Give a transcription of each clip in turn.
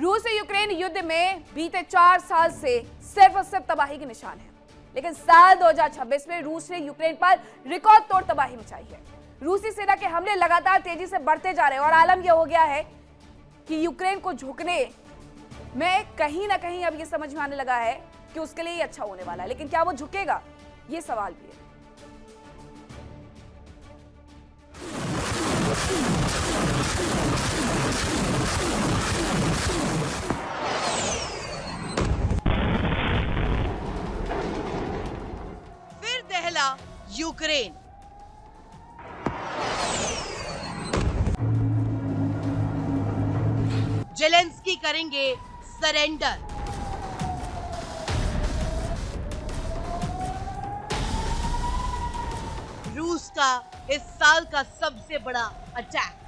रूस से यूक्रेन युद्ध में बीते 4 साल से सिर्फ और सिर्फ तबाही के निशान है, लेकिन साल 2026 में रूस ने यूक्रेन पर रिकॉर्ड तोड़ तबाही मचाई है। रूसी सेना के हमले लगातार तेजी से बढ़ते जा रहे हैं और आलम यह हो गया है कि यूक्रेन को झुकने में कहीं ना कहीं अब ये समझ में आने लगा है कि उसके लिए ही अच्छा होने वाला है, लेकिन क्या वो झुकेगा, ये सवाल भी है। फिर दहला यूक्रेन। जेलेंस्की करेंगे सरेंडर। रूस का इस साल का सबसे बड़ा अटैक।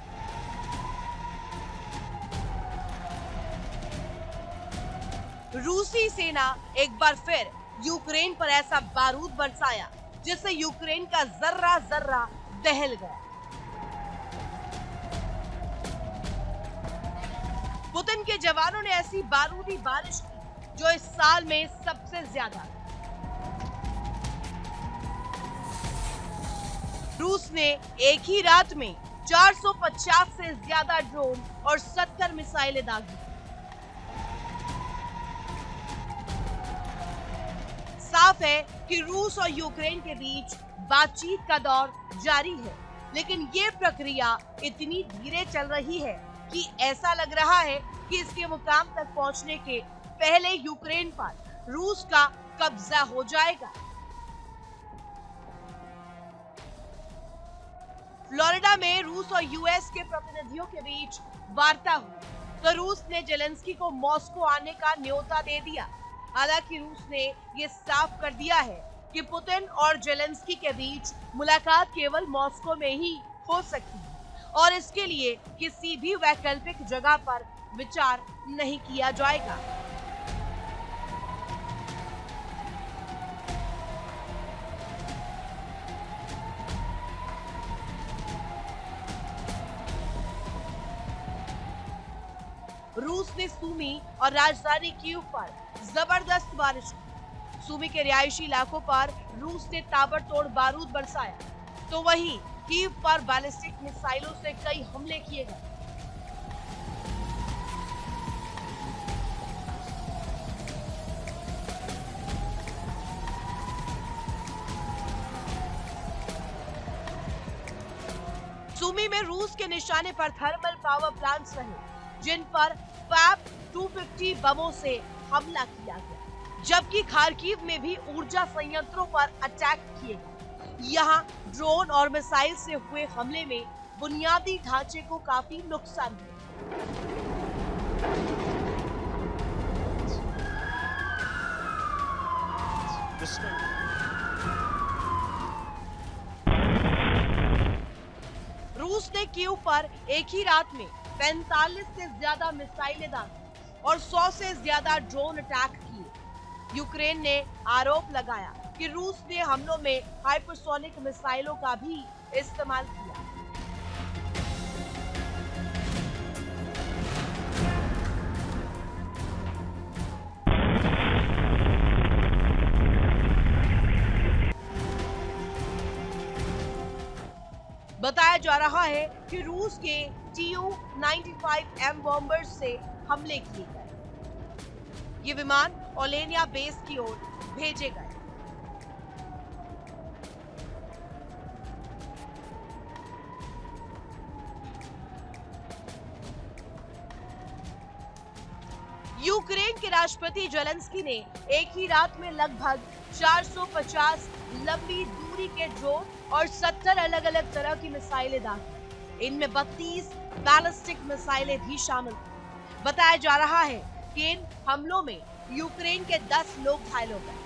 रूसी सेना एक बार फिर यूक्रेन पर ऐसा बारूद बरसाया जिससे यूक्रेन का जर्रा जर्रा दहल गया। पुतिन के जवानों ने ऐसी बारूदी बारिश की जो इस साल में सबसे ज्यादा। रूस ने एक ही रात में 450 से ज्यादा ड्रोन और 70 मिसाइलें दागी। साफ है कि रूस और यूक्रेन के बीच बातचीत का दौर जारी है, लेकिन ये प्रक्रिया इतनी धीरे चल रही है कि ऐसा लग रहा है कि इसके मुकाम तक पहुंचने के पहले यूक्रेन पर रूस का कब्जा हो जाएगा। फ्लोरिडा में रूस और यूएस के प्रतिनिधियों के बीच वार्ता हुई तो रूस ने जेलेंस्की को मॉस्को आने का न्योता दे दिया। हालांकि रूस ने ये साफ कर दिया है कि पुतिन और जेलेंस्की के बीच मुलाकात केवल मॉस्को में ही हो सकती है और इसके लिए किसी भी वैकल्पिक जगह पर विचार नहीं किया जाएगा। रूस ने सूमी और राजधानी कीव पर जबरदस्त बारिश की। सूमी के रिहायशी इलाकों पर रूस ने ताबड़तोड़ बारूद बरसाया, तो वहीं कीव पर बैलिस्टिक मिसाइलों से कई हमले किए गए। सूमी में रूस के निशाने पर थर्मल पावर प्लांट्स रहे जिन पर पैप 250 बमों से हमला किया गया, जबकि खार्किव में भी ऊर्जा संयंत्रों पर अटैक किए गए। यहाँ ड्रोन और मिसाइल से हुए हमले में बुनियादी ढांचे को काफी नुकसान हुआ। रूस ने कीव पर एक ही रात में 45 से ज्यादा मिसाइलें दागी और 100 से ज्यादा ड्रोन अटैक किए। यूक्रेन ने आरोप लगाया कि रूस ने हमलों में हाइपरसोनिक मिसाइलों का भी इस्तेमाल किया। बताया जा रहा है कि रूस के Tu-95M बॉम्बर्स से हमले किए गए। ये विमान ओलेनिया बेस की ओर भेजे गए। यूक्रेन के राष्ट्रपति जेलेंस्की ने एक ही रात में लगभग 450 लंबी दूरी के ड्रोन और 70 अलग अलग तरह की मिसाइलें दागी। इनमें 32 बैलिस्टिक मिसाइलें भी शामिल थी। बताया जा रहा है कि इन हमलों में यूक्रेन के 10 लोग घायल हो गए।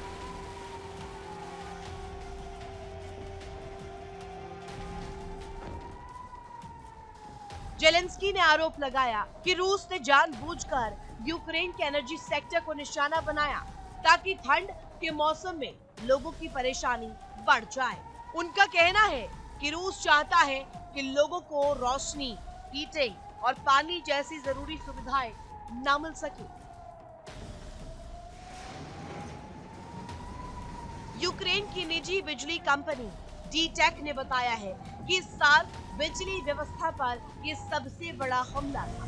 जेलेंस्की ने आरोप लगाया कि रूस ने जानबूझकर यूक्रेन के एनर्जी सेक्टर को निशाना बनाया ताकि ठंड के मौसम में लोगों की परेशानी बढ़ जाए। उनका कहना है कि रूस चाहता है कि लोगों को रोशनी, हीटिंग और पानी जैसी जरूरी सुविधाएं ना मिल सके। यूक्रेन की निजी बिजली कंपनी डीटेक ने बताया है कि इस साल बिजली व्यवस्था पर यह सबसे बड़ा हमला था।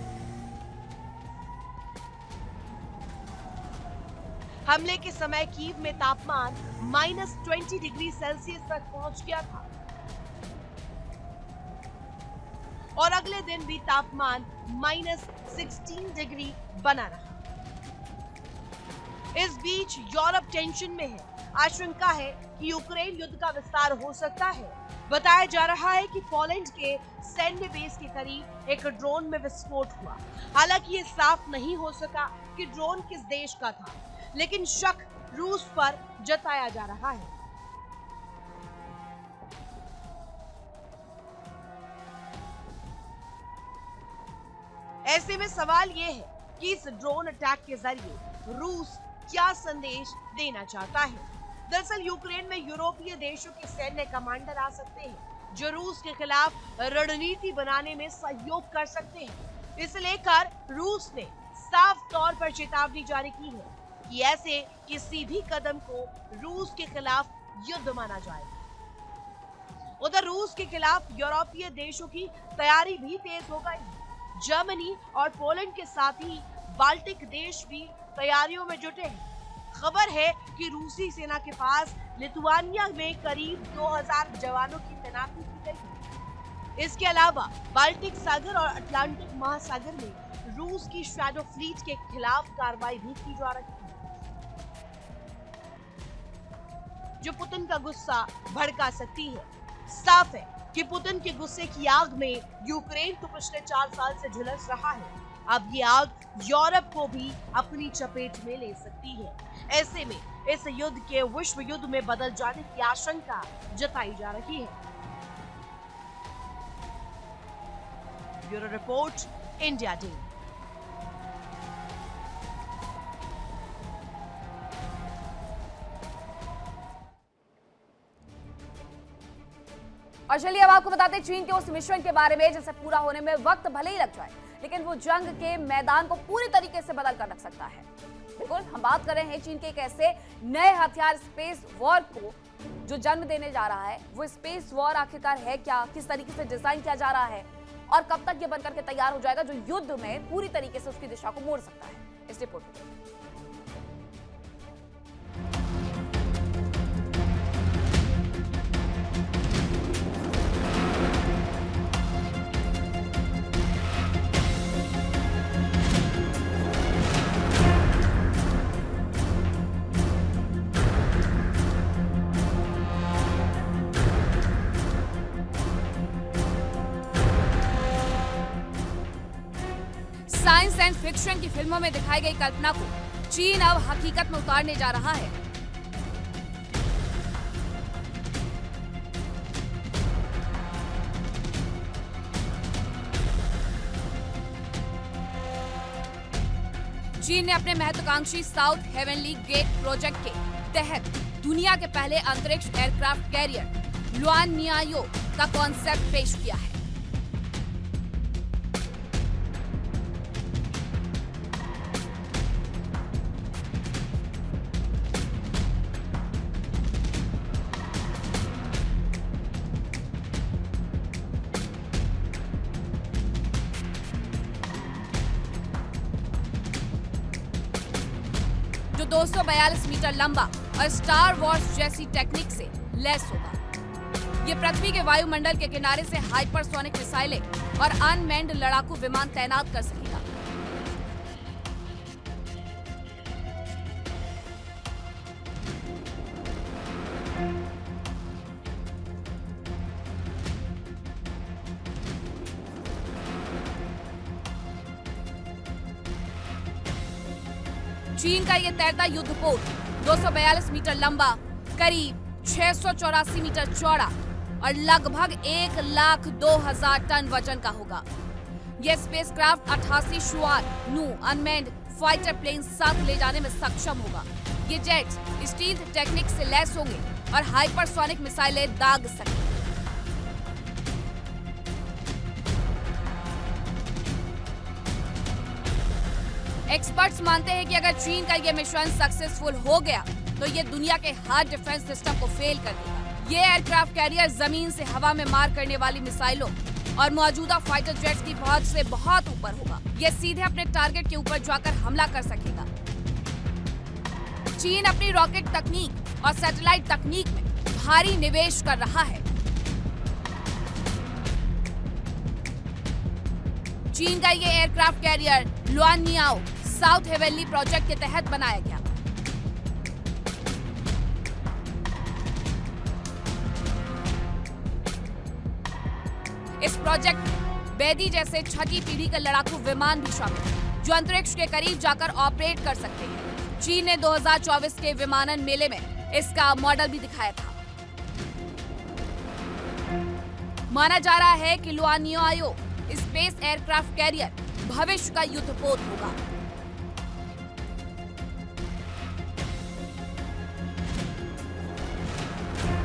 हमले के समय कीव में तापमान -20 डिग्री सेल्सियस तक पहुंच गया था और अगले दिन भी तापमान -16 डिग्री बना रहा। इस बीच यूरोप टेंशन में है। आशंका है कि यूक्रेन युद्ध का विस्तार हो सकता है। बताया जा रहा है कि पोलैंड के सैन्य बेस के करीब एक ड्रोन में विस्फोट हुआ। हालांकि ये साफ नहीं हो सका कि ड्रोन किस देश का था, लेकिन शक रूस पर जताया जा रहा है। ऐसे में सवाल यह है कि इस ड्रोन अटैक के जरिए रूस क्या संदेश देना चाहता है। दरअसल यूक्रेन में यूरोपीय देशों के सैन्य कमांडर आ सकते हैं जो रूस के खिलाफ रणनीति बनाने में सहयोग कर सकते हैं। इसे लेकर रूस ने साफ तौर पर चेतावनी जारी की है कि ऐसे किसी भी कदम को रूस के खिलाफ युद्ध माना जाएगा। उधर रूस के खिलाफ यूरोपीय देशों की तैयारी भी तेज हो गई। जर्मनी और पोलैंड के साथ ही बाल्टिक देश भी तैयारियों में जुटे हैं। खबर है कि रूसी सेना के पास लिथुआनिया में करीब 2000 जवानों की तैनाती की गई है। इसके अलावा बाल्टिक सागर और अटलांटिक महासागर में रूस की शैडो फ्लीट के खिलाफ कार्रवाई भी की जा रही है, जो पुतिन का गुस्सा भड़का सकती है। साफ है कि पुतिन के गुस्से की आग में यूक्रेन तो पिछले 4 साल से झुलस रहा है। अब ये आग यूरोप को भी अपनी चपेट में ले सकती है। ऐसे में इस युद्ध के विश्व युद्ध में बदल जाने की आशंका जताई जा रही है। Bureau report, India day. और चलिए अब आपको बताते हैं चीन के उस मिशन के बारे में जिसे पूरा होने में वक्त भले ही लग जाए, लेकिन वो जंग के मैदान को पूरी तरीके से बदल कर रख सकता है। बिल्कुल, हम बात कर रहे हैं चीन के एक ऐसे नए हथियार स्पेस वॉर को जो जन्म देने जा रहा है। वो स्पेस वॉर आखिरकार है क्या, किस तरीके से डिजाइन किया जा रहा है और कब तक ये बनकर के तैयार हो जाएगा जो युद्ध में पूरी तरीके से उसकी दिशा को मोड़ सकता है। इस रिपोर्ट में साइंस एंड फिक्शन की फिल्मों में दिखाई गई कल्पना को चीन अब हकीकत में उतारने जा रहा है। चीन ने अपने महत्वाकांक्षी साउथ हेवनली गेट प्रोजेक्ट के तहत दुनिया के पहले अंतरिक्ष एयरक्राफ्ट कैरियर लुआननियायो का कॉन्सेप्ट पेश किया है। जो 242 मीटर लंबा और स्टार वॉर्स जैसी टेक्निक से लैस होगा। ये पृथ्वी के वायुमंडल के किनारे से हाइपरसोनिक मिसाइलें और अनमैन्ड लड़ाकू विमान तैनात कर सकेगा। चीन का यह तैरता युद्धपोत 242 मीटर लंबा, करीब 684 मीटर चौड़ा और लगभग 1,02,000 टन वजन का होगा। यह स्पेसक्राफ्ट 88 शुआर नू अनमैन्ड फाइटर प्लेन साथ ले जाने में सक्षम होगा। ये जेट्स स्टील्थ टेक्निक से लैस होंगे और हाइपरसोनिक मिसाइलें दाग सकेंगे। एक्सपर्ट्स मानते हैं कि अगर चीन का ये मिशन सक्सेसफुल हो गया तो ये दुनिया के हर डिफेंस सिस्टम को फेल कर देगा। ये एयरक्राफ्ट कैरियर जमीन से हवा में मार करने वाली मिसाइलों और मौजूदा फाइटर जेट्स की पहुंच से बहुत ऊपर होगा। ये सीधे अपने टारगेट के ऊपर जाकर हमला कर सकेगा। चीन अपनी रॉकेट तकनीक और सैटेलाइट तकनीक में भारी निवेश कर रहा है। चीन का ये aircraft carrier Luanniao south heavenly project के तहत बनाया गया। इस प्रोजेक्ट में बैदी जैसे छठी पीढ़ी के लड़ाकू विमान भी शामिल हैं, जो अंतरिक्ष के करीब जाकर ऑपरेट कर सकते हैं। चीन ने 2024 के विमानन मेले में इसका मॉडल भी दिखाया था। माना जा रहा है कि लुआननियाओ स्पेस एयरक्राफ्ट कैरियर भविष्य का युद्धपोत होगा।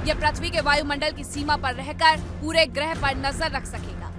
यह पृथ्वी के वायुमंडल की सीमा पर रहकर पूरे ग्रह पर नजर रख सकेगा।